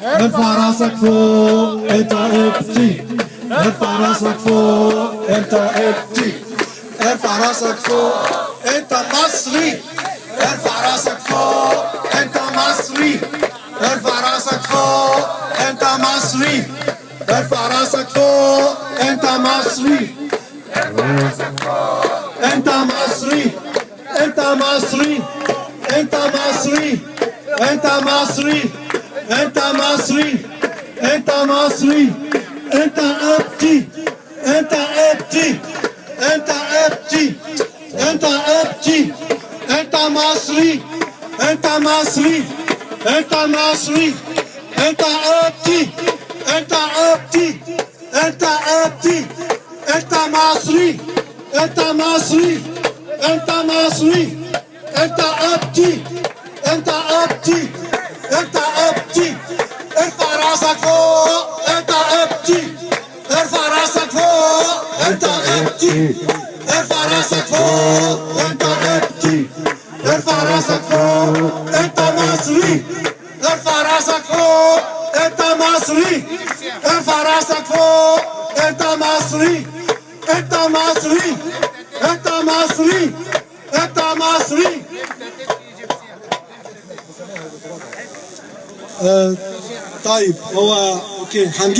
ارفع راسك فوق انت ابتي، ارفع راسك فوق انت ابتي، ارفع راسك فوق انت مصري، ارفع راسك فوق انت مصري، ارفع راسك فوق انت مصري، ارفع راسك فوق انت مصري، ارفع راسك فوق انت مصري، انت مصري، انت مصري، انت مصري، انت مصري، انت مصري، انت ابتي، انت ابتي، انت ابتي، انت ابتي، انت مصري، انت مصري، انت مصري، انت ابتي، انت ابتي، انت ابتي، انت مصري، انت مصري، انت مصري، انت ابتي، انت ابتي، انت ابتي، ارفع راسك فوق انت ابتي، ارفع راسك فوق انت ابتي، ارفع راسك فوق انت ابتي، ارفع راسك فوق انت مصري، ارفع راسك فوق انت مصري، ارفع راسك فوق انت مصري، انت مصري، انت مصري، انت مصري. طيب هو اوكي هنجيب